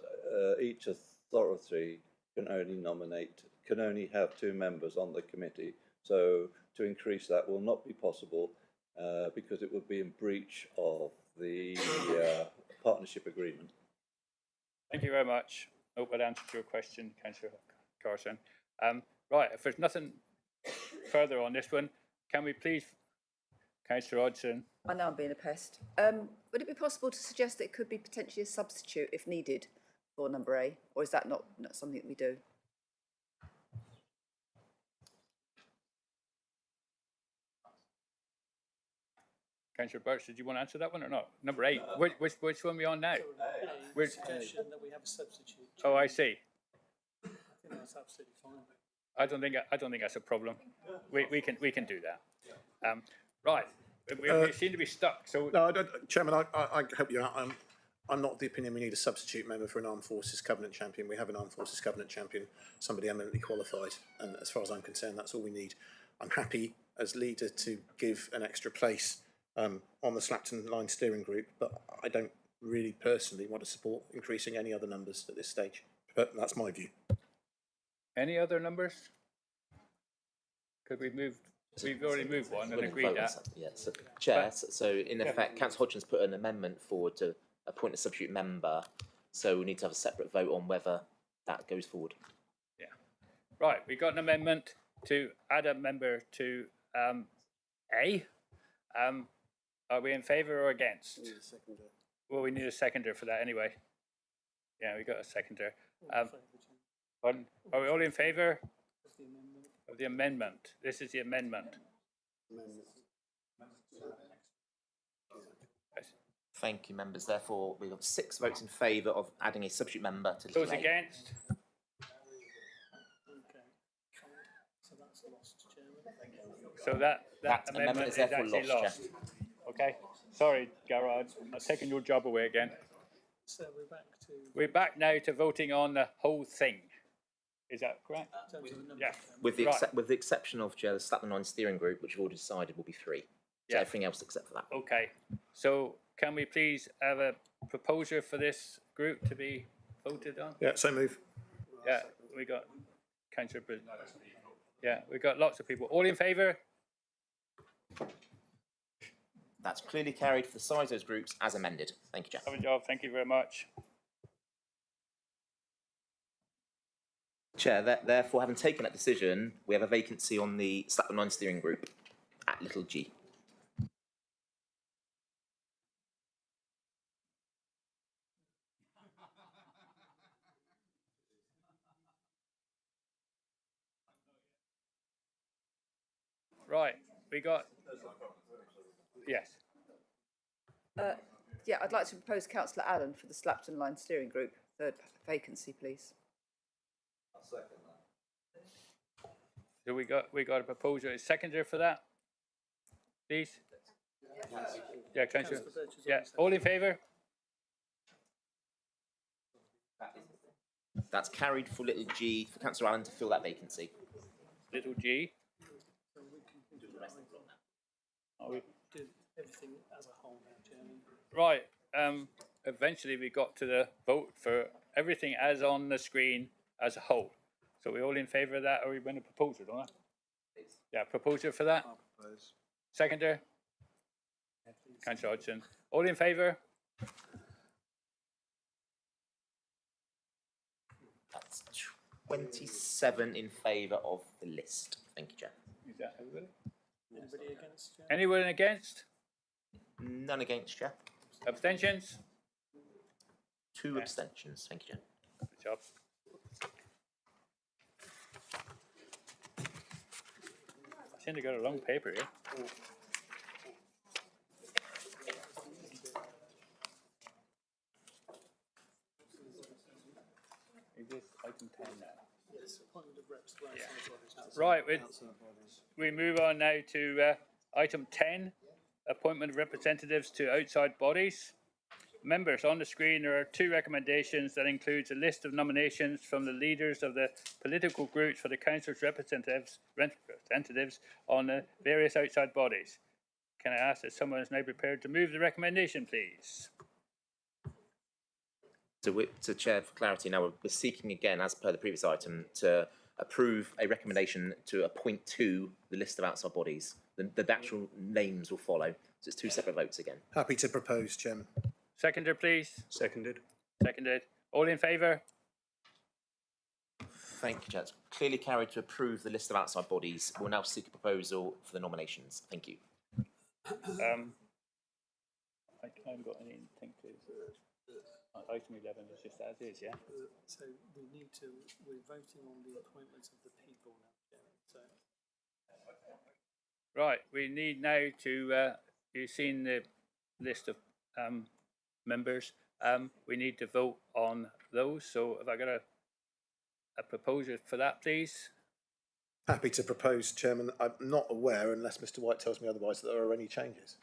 each authority can only have 2 members on the committee. So to increase that will not be possible because it would be in breach of the partnership agreement. thank you very much. Hope that answered your question, Councillor Carson. Right, if there's nothing further on this one, can we please, Councillor Hodgson? I know I'm being a pest. Would it be possible to suggest that it could be potentially a substitute if needed for number A, or is that not something that we do? Councillor Birch, did you want to answer that one or not? Number 8. Which one are we on now? Which? suggestion that we have a substitute. Oh, I see. I think that's absolutely fine. I don't think that's a problem. We can do that. Right. We seem to be stuck. So No, Chairman, I help you out. I'm not of the opinion we need a substitute member for an Armed Forces Covenant champion. We have an Armed Forces Covenant champion, somebody eminently qualified, and as far as I'm concerned, that's all we need. I'm happy as leader to give an extra place on the Slackton Line Steering Group, but I don't really personally want to support increasing any other numbers at this stage. But that's my view. any other numbers? Could we move? We've already moved one and agreed that. Yeah, so, Chair, so in effect, Councillor Hodgins put an amendment forward to appoint a substitute member, so we need to have a separate vote on whether that goes forward. Yeah. Right, we got an amendment to add a member to A. Are we in favour or against? Well, we need a seconder for that anyway. Yeah, we got a seconder. Pardon? Are we all in favour of the amendment? This is the amendment. Thank you, members. Therefore, we've got 6 votes in favour of adding a substitute member to the Those delay. against? So that amendment is therefore actually lost, lost. Okay, sorry, Gerard, I've taken your job away again. So we're back to. We're back now to voting on the whole thing. Is that correct? Yeah. With the, Right. with the exception of the Slapman 9 steering group, which we've already decided will be 3. So Yeah. everything else except for that. Okay, so can we please have a proposer for this group to be voted on? Yeah, so move. Yeah, we got Councillor Brisbane. Yeah, we got lots of people. All in favour? That's clearly carried for the size of those groups as amended. Thank you, Jack. Have a job, thank you very much. Chair, therefore, having taken that decision, we have a vacancy on the Slapman 9 steering group at little g. Right, we got, yes, Yeah, I'd like to propose Councillor Allen for the Slapton Line Steering Group, 3rd vacancy, please. so we got a proposer, a seconder for that? Please? Yeah, Councillor, yeah, all in favour? That's carried for little g for Councillor Allen to fill that vacancy. Little g. Are we? Do everything as a whole now, Chairman. Right, eventually we got to the vote for everything as on the screen as a whole. So we all in favour of that, or we going to propose it, don't I? Yeah, proposer for that? Seconder? Councillor Hodgson. All in favour? That's 27 in favour of the list. Thank you, Chair. Is that everybody? Anybody against, Chairman? Anyone against? None against, Chair. Abstentions? 2 abstentions. Thank you, Chair. Good job. I seem to got a long paper here. Is this item 10 now? Yes, appointment of reps to outside bodies. Right, we move on now to item 10, appointment of representatives to outside bodies. Members, on the screen there are 2 recommendations that includes a list of nominations from the leaders of the political groups for the council's representatives on the various outside bodies. Can I ask that someone is now prepared to move the recommendation, please? To Chair, for clarity, now we're seeking again, as per the previous item, to approve a recommendation to appoint to the list of outside bodies. The actual names will follow, so it's 2 separate votes again. Happy to propose, Chairman. Seconder, please. Seconded. Seconded. All in favour? Thank you, Chair. It's clearly carried to approve the list of outside bodies. We'll now seek a proposal for the nominations. Thank you. I haven't got anything to. Item 11 is just as is, yeah? So we're voting on the appointments of the people now, Chairman. So Right, we need now to, you've seen the list of members. We need to vote on those. So have I got a proposer for that, please? Happy to propose, Chairman. I'm not aware, unless Mr White tells me otherwise, that there are any changes.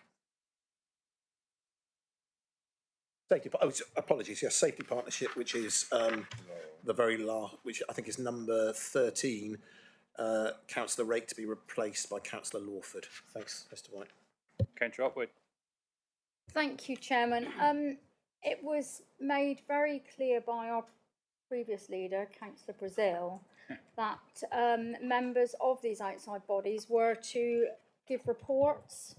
Apologies, yes, Safety Partnership, which is the very last, which I think is number 13, Councillor Rake to be replaced by Councillor Lawford. Thanks, Mr White. Councillor Upwood. Thank you, Chairman. It was made very clear by our previous leader, Councillor Brazil, that members of these outside bodies were to give reports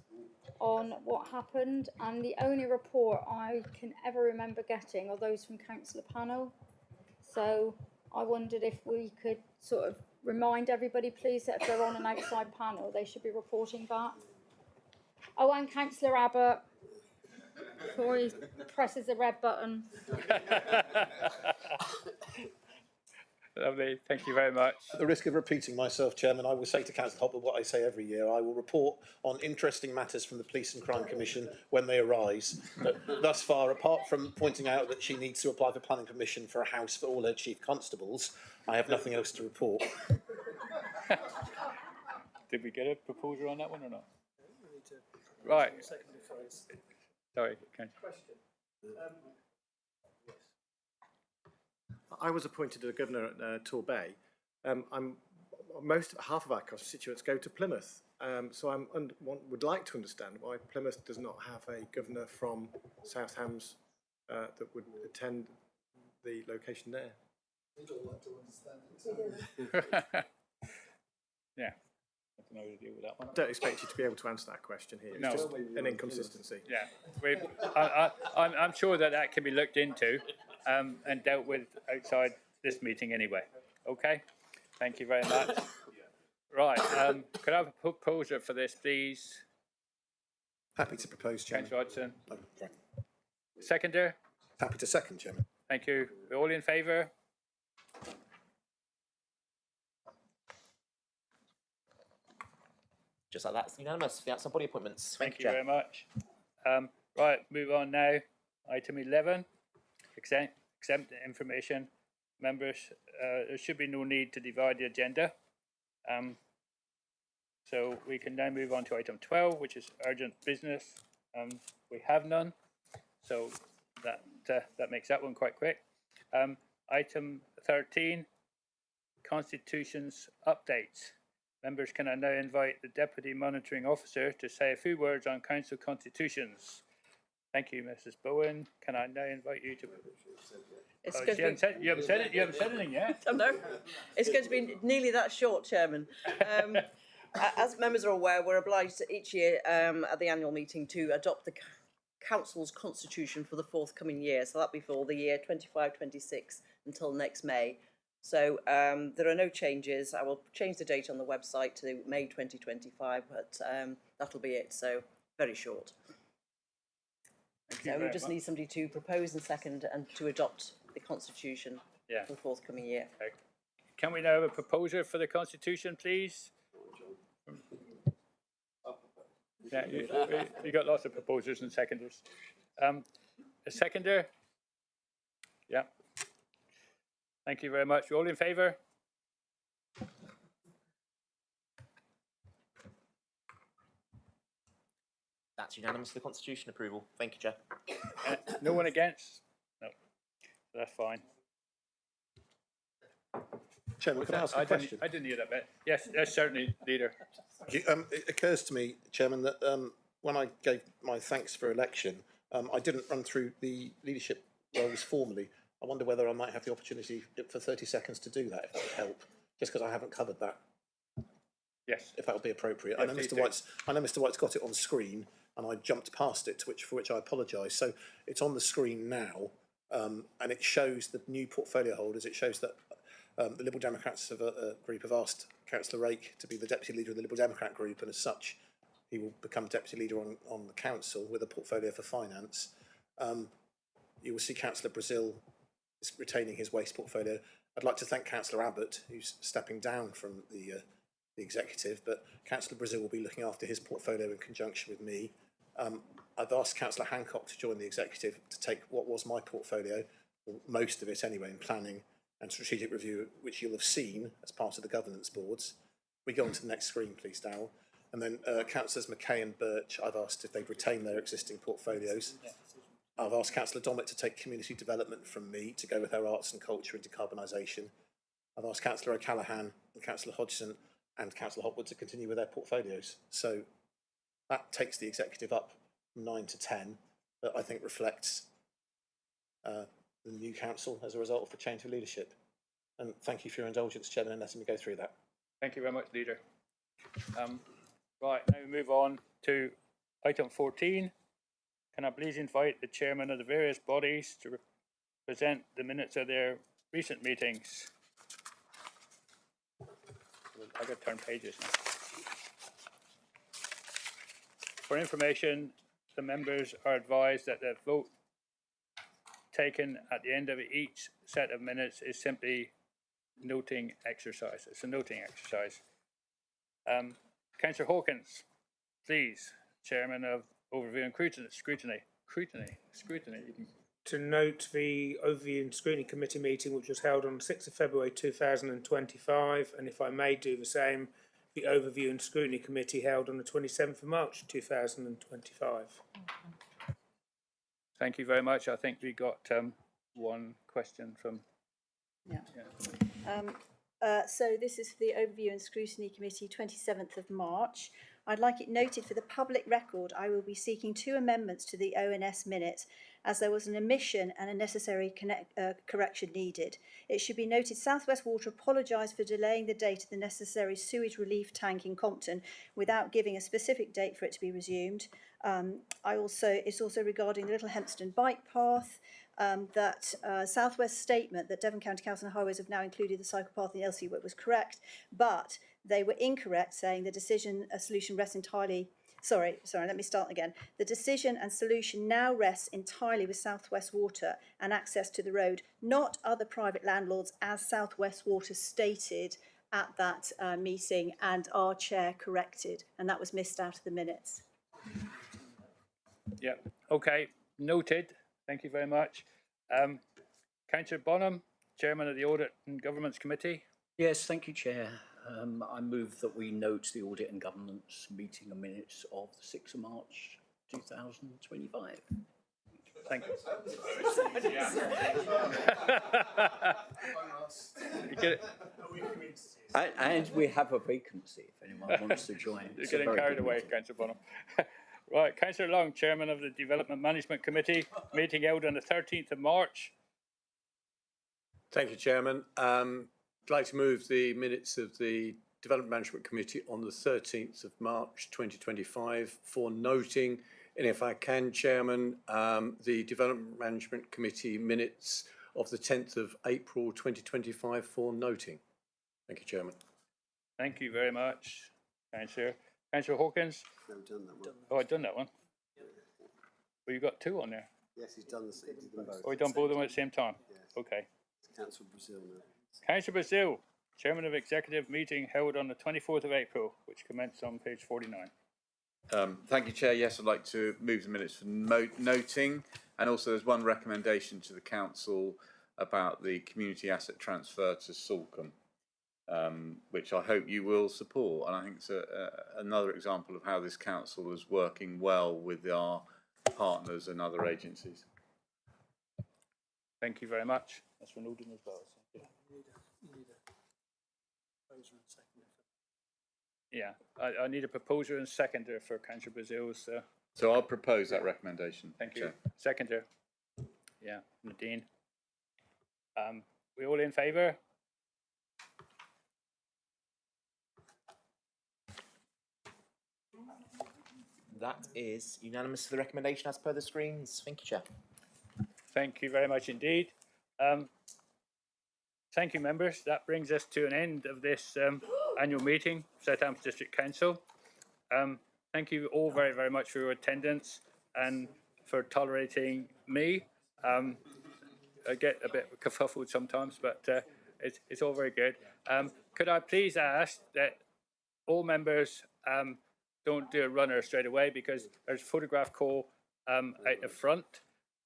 on what happened, and the only report I can ever remember getting are those from Councillor Panel. So I wondered if we could sort of remind everybody, please, that if they're on an outside panel, they should be reporting back. Oh, and Councillor Abbott, before he presses the red button. Lovely, thank you very much. At the risk of repeating myself, Chairman, I will say to Councillor Hopper what I say every year. I will report on interesting matters from the Police and Crime Commission when they arise. But thus far, apart from pointing out that she needs to apply for planning permission for a house for all her chief constables, I have nothing else to report. Did we get a proposal on that one or not? Right. Sorry, I was appointed as governor at Torbay. Half of our constituents go to Plymouth, so I would like to understand why Plymouth does not have a governor from South Hams that would attend the location there. We don't want to understand. Yeah. I don't know how to deal with that one. I don't expect you to be able to answer that question here. It's No. just an inconsistency. Yeah, I'm sure that can be looked into and dealt with outside this meeting anyway. Okay, thank you very much. Right, could I have a proposer for this, please? Happy to propose, Chairman. Councillor Hodgson. Oh, right. Seconder? Happy to second, Chairman. Thank you. All in favour? Just like that, it's unanimous for the outside body appointments. Thank you very much. Right, move on now. Item 11, exempt information. Members, there should be no need to divide the agenda. So we can now move on to item 12, which is urgent business. We have none, so that makes that one quite quick. Item 13, constitutions updates. Members, can I now invite the Deputy Monitoring Officer to say a few words on council constitutions? Thank you, Mrs. Bowen. Can I now invite you to... You haven't said anything yet. Oh, no. It's going to be nearly that short, Chairman. As members are aware, we're obliged each year at the annual meeting to adopt the Council's constitution for the forthcoming year. So that'll be for the year 25-26 until next May. So there are no changes. I will change the date on the website to May 2025, but that'll be it. So very short. So we just need somebody to propose and second and to adopt the constitution for the forthcoming year. Okay. Can we now have a proposer for the constitution, please? Yeah, you got lots of proposers and seconders. A seconder? Yeah. Thank you very much. All in favour? That's unanimous for the constitution approval. Thank you, Chair. No one against? No. That's fine. Chairman, can I ask a question? I didn't hear that bit. Yes, certainly, Leader. It occurs to me, Chairman, that when I gave my thanks for election, I didn't run through the leadership roles formally. I wonder whether I might have the opportunity for 30 seconds to do that, if that would help, just because I haven't covered that. Yes. If that would be appropriate. Yes, I know Mr. White's got it on screen, and I jumped past it, for which I apologise. So it's on the screen now, and it shows the new portfolio holders. It shows that the Liberal Democrats group have asked Councillor Rake to be the deputy leader of the Liberal Democrat group, and as such, he will become deputy leader on the council with a portfolio for finance. You will see Councillor Brazil is retaining his waste portfolio. I'd like to thank Councillor Abbott, who's stepping down from the executive, but Councillor Brazil will be looking after his portfolio in conjunction with me. I've asked Councillor Hancock to join the executive to take what was my portfolio, or most of it anyway, in planning and strategic review, which you'll have seen as part of the governance boards. We go on to the next screen, please, Darryl. And then Councillors Mackay and Birch, I've asked if they'd retain their existing portfolios. I've asked Councillor Dommett to take community development from me to go with her arts and culture and decarbonisation. I've asked Councillor O'Callaghan and Councillor Hodgson and Councillor Hopwood to continue with their portfolios. So that takes the executive up from 9 to 10, but I think reflects the new council as a result of the change of leadership. And thank you for your indulgence, Chairman, in letting me go through that. Thank you very much, Leader. Right, now we move on to item 14. Can I please invite the chairman of the various bodies to present the minutes of their recent meetings? I've got to turn pages now. For information, the members are advised that the vote taken at the end of each set of minutes is simply noting exercise. It's a noting exercise. Councillor Hawkins, please, Chairman of Overview and Scrutiny. To note the Overview and Scrutiny Committee meeting, which was held on 6th of February 2025, and if I may do the same, the Overview and Scrutiny Committee held on the 27th of March 2025. Thank you very much. I think we got one question from... So this is for the Overview and Scrutiny Committee, 27th of March. I'd like it noted for the public record, I will be seeking 2 amendments to the ONS minutes as there was an omission and a necessary correction needed. It should be noted South West Water apologised for delaying the date of the necessary sewage relief tank in Compton without giving a specific date for it to be resumed. It's also regarding the Little Hempston bike path. That South West statement that Devon County Council and Highways have now included the cycle path in the LC work was correct, but they were incorrect, saying the decision solution rests entirely. Sorry, let me start again. The decision and solution now rests entirely with South West Water and access to the road, not other private landlords, as South West Water stated at that meeting, and our chair corrected, and that was missed out of the minutes. Yeah, okay, noted. Thank you very much. Councillor Bonham, Chairman of the Audit and Governance Committee. Yes, thank you, Chair. I move that we note the Audit and Governance meeting and minutes of the 6th of March 2025. Thank you. And we have a vacancy if anyone wants to join. You're getting carried away, Councillor Bonham. Right, Councillor Long, Chairman of the Development Management Committee, meeting held on the 13th of March. Thank you, Chairman. I'd like to move the minutes of the Development Management Committee on the 13th of March 2025 for noting, and if I can, Chairman, the Development Management Committee minutes of the 10th of April 2025 for noting. Thank you, Chairman. Thank you very much, Councillor. Councillor Hawkins? No, done that one. Oh, I've done that one. Well, you've got 2 on there. Yes, he's done both. Oh, we've done both of them at the same time? Yes. Okay. Councillor Brazil now. Councillor Brazil, Chairman of Executive meeting held on the 24th of April, which commenced on page 49. Thank you, Chair. Yes, I'd like to move the minutes for noting, and also there's one recommendation to the Council about the community asset transfer to Salcombe, which I hope you will support. And I think it's another example of how this Council is working well with our partners and other agencies. Thank you very much. That's for noting as well. Yeah, I need a proposer and seconder for Councillor Brazil's. So I'll propose that recommendation. Thank you. Chair. Seconder. Yeah, Nadine. We all in favour? That is unanimous for the recommendation as per the screens. Thank you, Chair. Thank you very much indeed. Thank you, members. That brings us to an end of this annual meeting of Southampton District Council. Thank you all very, very much for your attendance and for tolerating me. I get a bit kerfuffled sometimes, but it's all very good. Could I please ask that all members don't do a runner straight away, because there's a photograph call out the front,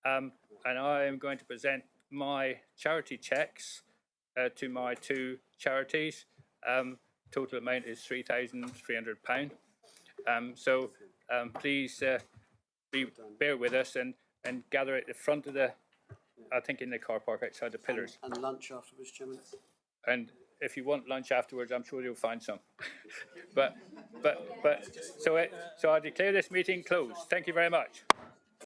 and I am going to present my charity cheques to my 2 charities. Total amount is £3,300. So please bear with us and gather at the front of the, I think in the car park outside the pillars. And lunch afterwards, Chairman? And if you want lunch afterwards, I'm sure you'll find some. so I declare this meeting closed. Thank you very much.